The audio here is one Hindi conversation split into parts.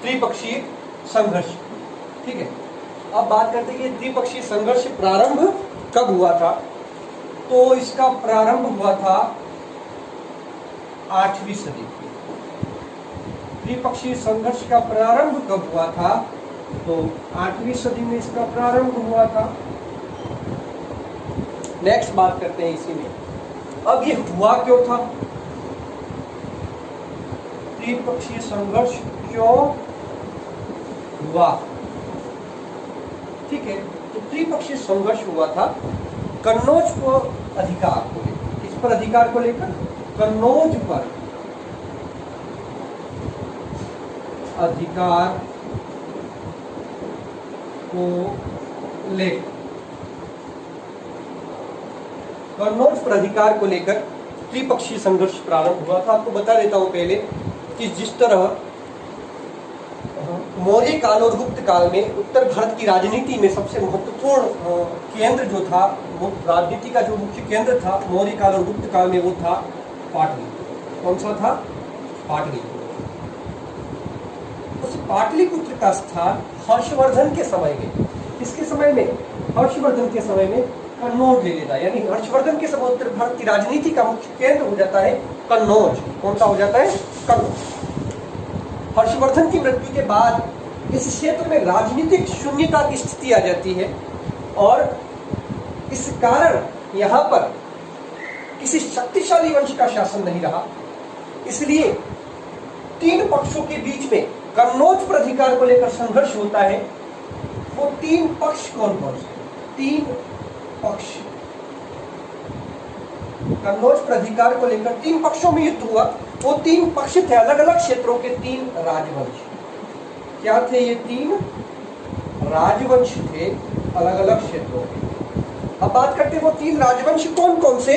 त्रिपक्षीय संघर्ष। ठीक है, अब बात करते हैं कि त्रिपक्षीय संघर्ष प्रारंभ कब हुआ था। तो इसका प्रारंभ हुआ था 8वीं सदी में। त्रिपक्षीय संघर्ष का प्रारंभ कब हुआ था, तो 8वीं सदी में इसका प्रारंभ हुआ था। नेक्स्ट बात करते हैं इसी में, अब ये हुआ क्यों था, त्रिपक्षीय संघर्ष क्यों हुआ। ठीक है, तो त्रिपक्षीय संघर्ष हुआ था कन्नौज को अधिकार को लेकर। किस पर अधिकार को लेकर, कन्नौज पर अधिकार को लेकर, कन्नौज पर अधिकार को लेकर त्रिपक्षीय संघर्ष प्रारंभ हुआ था। आपको बता देता हूं पहले कि जिस तरह मौर्य काल और गुप्त काल में उत्तर भारत की राजनीति में सबसे महत्वपूर्ण केंद्र जो था, वो राजनीति का जो मुख्य केंद्र था मौर्य काल और गुप्त काल में, वो था पाटलिपुत्र। कौन सा था, पाटलिपुत्र। उस पाटलिपुत्र का स्थान हर्षवर्धन के समय में, किसके समय में, हर्षवर्धन के समय में कन्नौज ले लेता है। यानी हर्षवर्धन के समय उत्तर भारत की राजनीति का मुख्य केंद्र हो जाता है कन्नौज। कौन सा हो जाता है, कन्नौज। हर्षवर्धन की मृत्यु के बाद इस क्षेत्र में राजनीतिक शून्यता की स्थिति आ जाती है और इस कारण यहाँ पर किसी शक्तिशाली वंश का शासन नहीं रहा। इसलिए तीन पक्षों के बीच में कन्नौज पर अधिकार को लेकर संघर्ष होता है। वो तीन पक्ष कौन कौन से, तीन पक्ष, कन्नौज पर अधिकार को लेकर तीन पक्षों में युद्ध हुआ। वो तीन पक्ष थे अलग अलग क्षेत्रों के तीन राजवंश। क्या थे ये, तीन राजवंश थे अलग अलग क्षेत्रों के। अब बात करते हैं वो तीन राजवंश कौन कौन से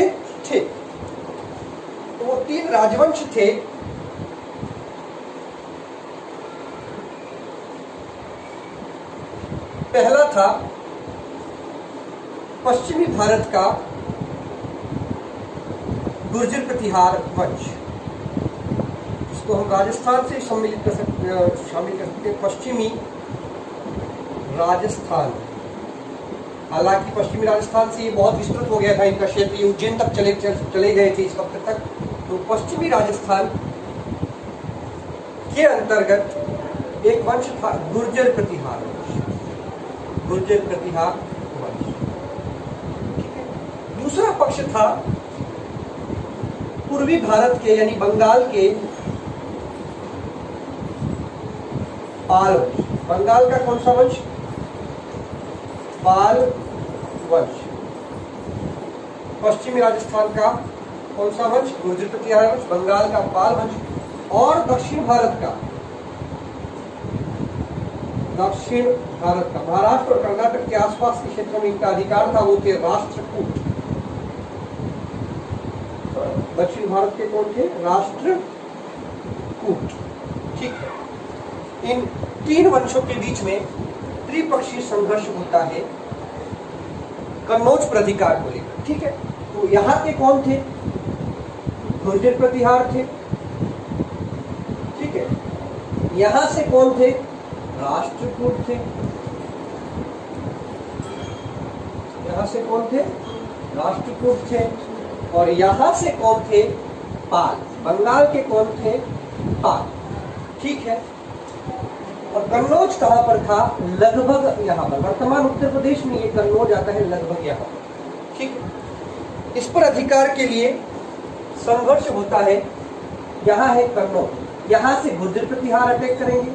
थे। तो वो तीन राजवंश थे, पहला था पश्चिमी भारत का गुर्जर प्रतिहार वंश, जिसको हम राजस्थान से शामिल कर सकते हैं, पश्चिमी राजस्थान। हालांकि पश्चिमी राजस्थान से ये बहुत विस्तृत हो गया था इनका क्षेत्र, ये उज्जैन तक चले गए थे इस वक्त तक। तो पश्चिमी राजस्थान के अंतर्गत एक वंश था गुर्जर प्रतिहार वंश, गुर्जर प्रतिहार वंश। दूसरा पक्ष था पूर्वी भारत के यानी बंगाल के पाल वंश। बंगाल का कौन सा वंश, पाल वंश। पश्चिमी राजस्थान का कौन सा वंश, गुर्जर प्रतिहार वंश। बंगाल का पाल वंश। और दक्षिण भारत का, दक्षिण भारत का महाराष्ट्र और कर्नाटक के आसपास के क्षेत्रों में इनका अधिकार था, वो थे राष्ट्रकूट। दक्षिण भारत के कौन थे, राष्ट्रकूट। ठीक है, इन तीन वंशों के बीच में त्रिपक्षीय संघर्ष होता है कन्नौज पर अधिकार को लेकर। ठीक है, तो यहाँ के कौन थे, गुर्जर प्रतिहार थे। ठीक है, यहाँ से कौन थे, राष्ट्रकूट थे। यहाँ से कौन थे, राष्ट्रकूट थे। और यहाँ से कौन थे, पाल। बंगाल के कौन थे, पाल। ठीक है, और कन्नौज कहाँ पर था, लगभग यहाँ पर, वर्तमान उत्तर प्रदेश में ये कन्नौज आता है लगभग यहाँ पर। ठीक है, इस पर अधिकार के लिए संघर्ष होता है। यहाँ है कन्नौज, यहाँ से गुर्जर प्रतिहार अटैक करेंगे,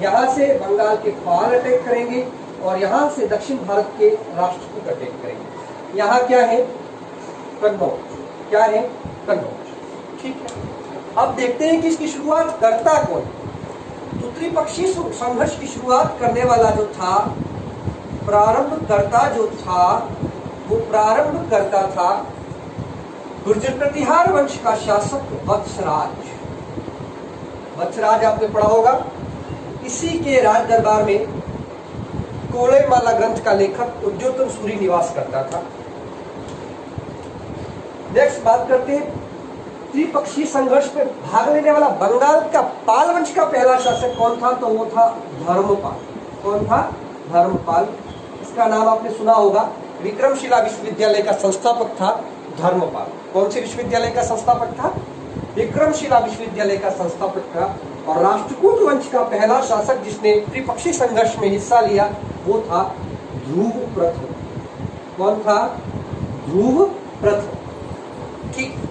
यहाँ से बंगाल के पाल अटैक करेंगे और यहाँ से दक्षिण भारत के राष्ट्रकूट अटैक करेंगे। यहाँ क्या है, कन्नौज। क्या है, कन्नौज। ठीक है, अब देखते हैं कि इसकी शुरुआत करता कौन। तो त्रिपक्षीय संघर्ष की शुरुआत करने वाला जो था, प्रारंभकर्ता जो था, वो प्रारंभ करता था गुर्जर प्रतिहार वंश का शासक वत्सराज। वत्सराज आपने पढ़ा होगा, इसी के राज दरबार में कोलेमाला ग्रंथ का लेखक उद्योतन सूरी निवास करता था। नेक्स्ट बात करते हैं त्रिपक्षीय संघर्ष में भाग लेने वाला बंगाल का पाल वंश का पहला शासक कौन था? तो वो था धर्मपाल। कौन था? धर्मपाल। इसका नाम आपने सुना होगा। विक्रमशिला विश्वविद्यालय का संस्थापक था धर्मपाल। कौन से विश्वविद्यालय का संस्थापक था? विक्रमशिला विश्वविद्यालय का संस्थापक था। और राष्ट्रकूट वंश का पहला शासक जिसने त्रिपक्षीय संघर्ष में हिस्सा लिया वो था ध्रुव प्रथम। कौन था? ध्रुव प्रथम। ठीक।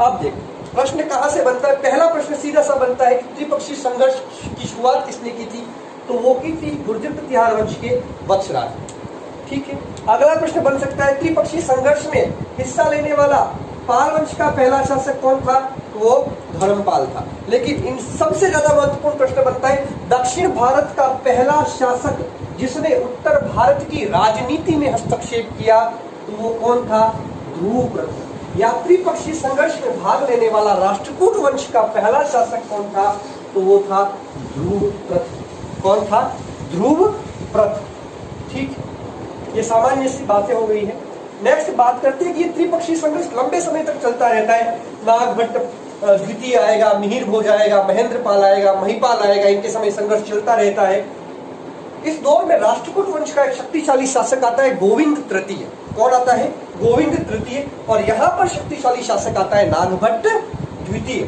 अब देखो प्रश्न कहां से बनता है। पहला प्रश्न सीधा सा बनता है कि त्रिपक्षीय संघर्ष की शुरुआत किसने की थी? तो वो की थी गुर्जर प्रतिहार वंश के वत्सराज। ठीक है। अगला प्रश्न बन सकता है त्रिपक्षीय संघर्ष में हिस्सा लेने वाला पाल वंश का पहला शासक कौन था? तो वो धर्मपाल था। लेकिन इन सबसे ज्यादा महत्वपूर्ण प्रश्न बनता है दक्षिण भारत का पहला शासक जिसने उत्तर भारत की राजनीति में हस्तक्षेप किया तो वो कौन था? ध्रुव प्रथम। या त्रिपक्षीय संघर्ष में भाग लेने वाला राष्ट्रकूट वंश का पहला शासक कौन था? तो वो था ध्रुव प्रथम। कौन था? ध्रुव प्रथम। ठीक। ये सामान्य सी बातें हो गई है। नेक्स्ट बात करते हैं कि ये त्रिपक्षीय संघर्ष लंबे समय तक चलता रहता है। नागभट्ट द्वितीय आएगा, मिहिर भोज आएगा, महेंद्रपाल आएगा, महिपाल आएगा, इनके समय संघर्ष चलता रहता है। इस दौर में राष्ट्रकूट वंश का एक शक्तिशाली शासक आता है गोविंद तृतीय। कौन आता है? गोविंद तृतीय। और यहाँ पर शक्तिशाली शासक आता है नागभट्ट द्वितीय।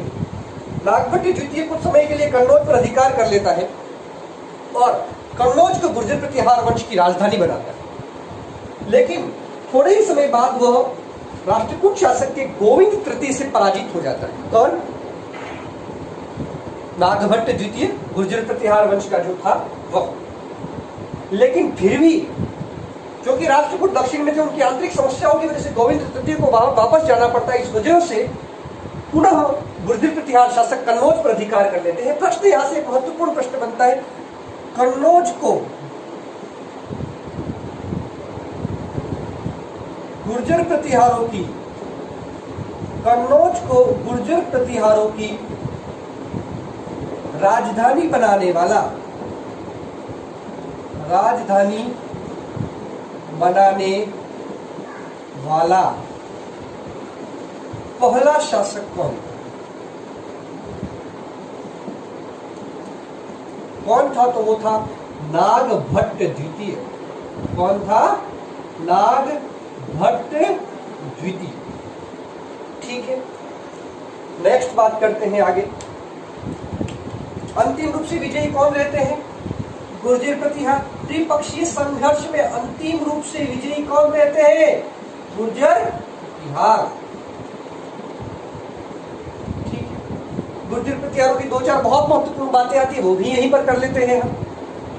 नागभट्ट द्वितीय कुछ समय के लिए कन्नौज पर अधिकार कर लेता है और कन्नौज को गुर्जर प्रतिहार वंश की राजधानी बनाता है। लेकिन थोड़े ही समय बाद वह राष्ट्रकूट शासक के गोविंद तृतीय से पराजित हो जाता है। कौन? नागभट्ट द्वितीय, गुर्जर प्रतिहार वंश का जो था वह। लेकिन फिर भी क्योंकि राष्ट्रकूट दक्षिण में थे, उनकी आंतरिक समस्याओं की वजह से गोविंद तृतीय को वापस जाना पड़ता है। इस वजह से पुनः गुर्जर प्रतिहार शासक कन्नौज पर अधिकार कर लेते हैं। प्रश्न यहां से एक महत्वपूर्ण प्रश्न बनता है, कन्नौज को गुर्जर प्रतिहारों की, कन्नौज को गुर्जर प्रतिहारों की राजधानी बनाने वाला, राजधानी बनाने वाला पहला शासक कौन? कौन था? तो वो था नागभट्ट द्वितीय। कौन था? नागभट्ट द्वितीय। ठीक है। नेक्स्ट बात करते हैं आगे। अंतिम रूप से विजयी कौन रहते हैं? गुर्जर प्रतिहार। त्रिपक्षीय संघर्ष में अंतिम रूप से विजयी कौन रहते हैं? गुर्जर प्रतिहार। ठीक है। गुर्जर प्रतिहारों की दो चार बहुत महत्वपूर्ण बातें आती है, वो भी यहीं पर कर लेते हैं हम।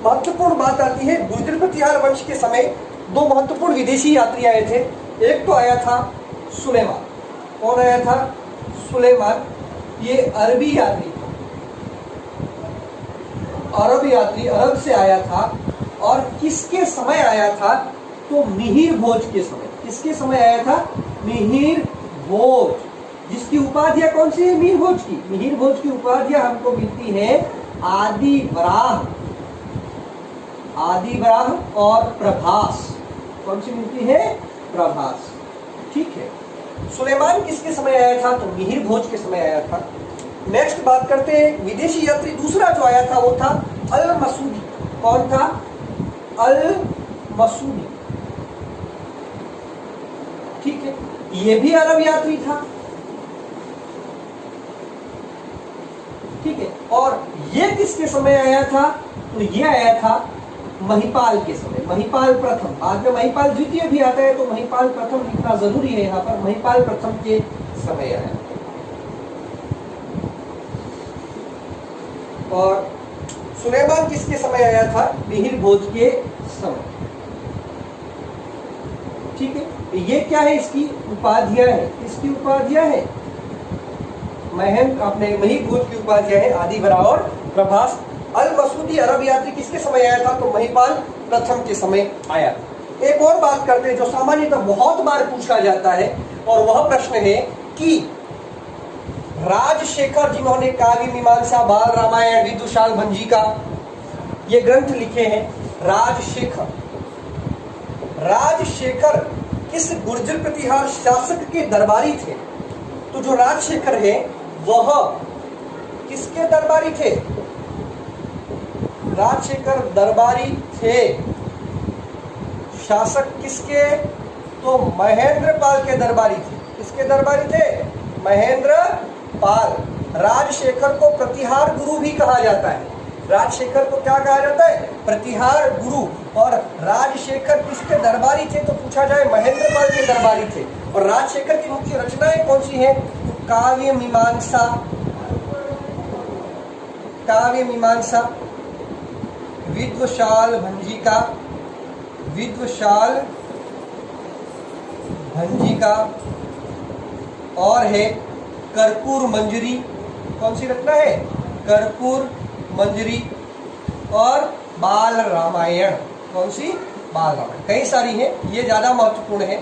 महत्वपूर्ण बात आती है, गुर्जर प्रतिहार वंश के समय दो महत्वपूर्ण विदेशी यात्री आए थे। एक तो आया था सुलेमान। कौन आया था? सुलेमान। ये अरबी यात्री, अरब यात्री, अरब से आया था। और किसके समय आया था? तो मिहिर भोज के समय। किसके समय आया था? मिहिर भोज, जिसकी उपाधियां कौन सी है? मिहिर भोज की। मिहिर भोज की उपाधियां हमको मिलती है आदि वराह, आदि वराह और प्रभास। कौन सी मिलती है? प्रभास। ठीक है। सुलेमान किसके समय आया था? तो मिहिर भोज के समय आया था। नेक्स्ट बात करते हैं विदेशी यात्री दूसरा जो आया था वो था अल मसूदी। कौन था? अल मसूदी। ठीक है। ये भी अरब यात्री था। ठीक है। और ये किसके समय आया था? तो ये आया था महिपाल के समय, महिपाल प्रथम। बाद में महिपाल द्वितीय भी आता है, तो महिपाल प्रथम लिखना जरूरी है यहाँ पर। महिपाल प्रथम के समय आया। और सुलेमान किसके समय आया था? मिहिर भोज के समय। ठीक है। ये क्या है? इसकी उपाधियां है। इसकी उपाधियां है महेंद्र, अपने मिहिर भोज की उपाधियां है आदि वराह और प्रभास। अल मसूदी अरब यात्री किसके समय आया था? तो महिपाल प्रथम के समय आया। एक और बात करते हैं जो सामान्यतः बहुत बार पूछा जाता है, और वह प्रश्न है कि राजशेखर जिन्होंने काव्य मीमांसा, बाल रामायण, विदुषाल भंजिका ये ग्रंथ लिखे हैं, राजशेखर किस गुर्जर प्रतिहार शासक के दरबारी थे? तो जो राजशेखर है वह किसके दरबारी थे? राजशेखर दरबारी थे। शासक किसके? तो महेंद्रपाल के दरबारी थे। किसके दरबारी थे? महेंद्रपाल। राजशेखर को प्रतिहार गुरु भी कहा जाता है। राजशेखर को क्या कहा जाता है? प्रतिहार गुरु। और राजशेखर किसके दरबारी थे? तो पूछा जाए महेंद्रपाल के दरबारी थे। और राजशेखर की मुख्य रचनाएं कौन सी हैं? तो काव्य मीमांसा, काव्य मीमांसा, विद्वशाल भंजिका, विद्वशाल भंजिका, और है कर्पूर मंजरी। कौन सी रचना है? कर्पूर मंजरी। और बाल रामायण। कौन सी? बाल रामायण। कई सारी हैं, ये ज्यादा महत्वपूर्ण है।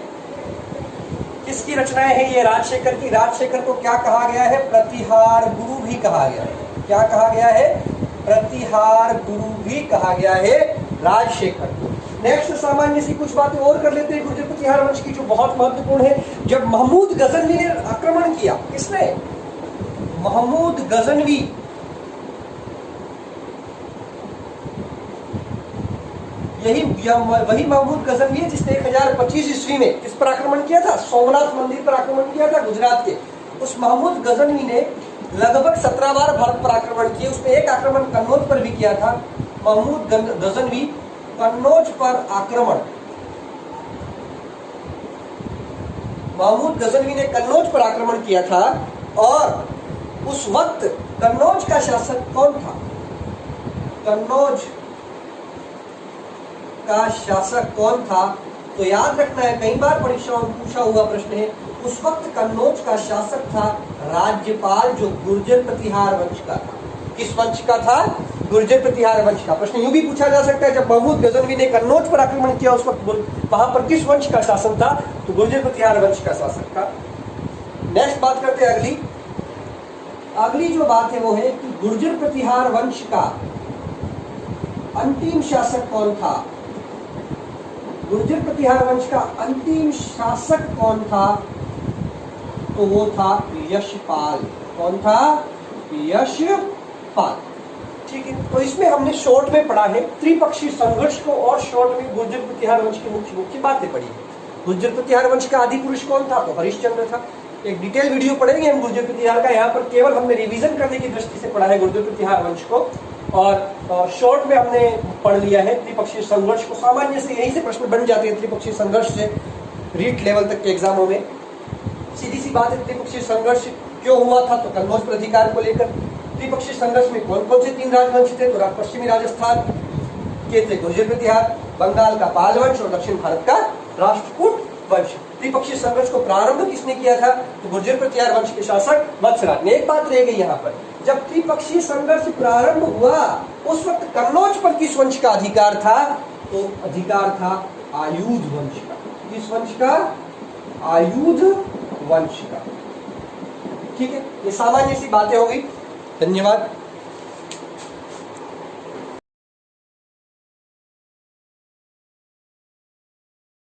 किसकी रचनाएं हैं ये? राजशेखर की। राजशेखर को क्या कहा गया है? प्रतिहार गुरु भी कहा गया है। क्या कहा गया है? प्रतिहार गुरु भी कहा गया है राजशेखर। नेक्स्ट सामान्य सी कुछ बातें और कर लेते हैं गुर्जर प्रतिहार वंश की, जो बहुत महत्वपूर्ण है। जब महमूद गजनवी ने आक्रमण किया, किसने? महमूद गजनवी। वही महमूद गजनवी है जिसने 1025 ईस्वी में किस पर आक्रमण किया था? सोमनाथ मंदिर पर आक्रमण किया था गुजरात के। उस महमूद गजनवी ने लगभग 17 बार भारत पर आक्रमण किए। उसमें एक आक्रमण कन्नौज पर भी किया था। महमूद गजनवी कन्नौज पर आक्रमण, महमूद गजनवी ने कन्नौज पर आक्रमण किया था। और उस वक्त कन्नौज का शासक कौन था? कन्नौज का शासक कौन था? तो याद रखना है, कई बार परीक्षाओं में पूछा हुआ प्रश्न है। उस वक्त कन्नौज का शासक था राज्यपाल, जो गुर्जर प्रतिहार वंश का था। किस वंश का था? गुर्जर प्रतिहार वंश का। प्रश्न यूं भी पूछा जा सकता है, जब महमूद गजनवी ने कन्नौज पर आक्रमण किया उस वक्त वहां पर किस वंश का शासन था? तो गुर्जर प्रतिहार वंश का शासक था। नेक्स्ट बात करते हैं अगली। अगली जो बात है वो है कि गुर्जर प्रतिहार वंश का अंतिम शासक कौन था? गुर्जर प्रतिहार वंश का अंतिम शासक कौन था? तो वो था यशपाल। कौन था? यशपाल। ठीक है, तो इसमें हमने शॉर्ट में पढ़ा है त्रिपक्षीय संघर्ष को, और शॉर्ट में गुर्जर प्रतिहार वंश की मुख्य मुख्य बातें पढ़ी है। गुर्जर प्रतिहार वंश का आदि पुरुष कौन था? तो हरिश्चंद्र था। एक डिटेल वीडियो पढ़ेंगे हम गुर्जर प्रतिहार का। यहाँ पर केवल हमने रिवीजन करने की दृष्टि से पढ़ा है गुर्जर प्रतिहार वंश को, और शॉर्ट में हमने पढ़ लिया है त्रिपक्षीय संघर्ष को। सामान्य से यहीं से प्रश्न बन जाते हैं त्रिपक्षीय संघर्ष से, रीट लेवल तक के एग्जामों में। सीधी सी बात है, त्रिपक्षीय संघर्ष क्यों हुआ था? तो कन्नौज पर अधिकार को लेकर। त्रिपक्षीय संघर्ष में कौन कौन से 3 राजवंश थे? तो पश्चिमी राजस्थान के थे गुर्जर प्रतिहार, बंगाल का पाल वंश और दक्षिण भारत का राष्ट्रकूट वंश। त्रिपक्षीय संघर्ष को प्रारंभ किसने किया था? तो गुर्जर प्रतिहार वंश के शासक वत्सराज ने। एक बात रह गई यहाँ पर, जब त्रिपक्षीय संघर्ष प्रारंभ हुआ उस वक्त कन्नौज पर किस वंश का अधिकार था? तो अधिकार था आयुध वंश का। किस वंश का? आयुध वंश का। ठीक है, ये सामान्य सी बातें हो गई। धन्यवाद।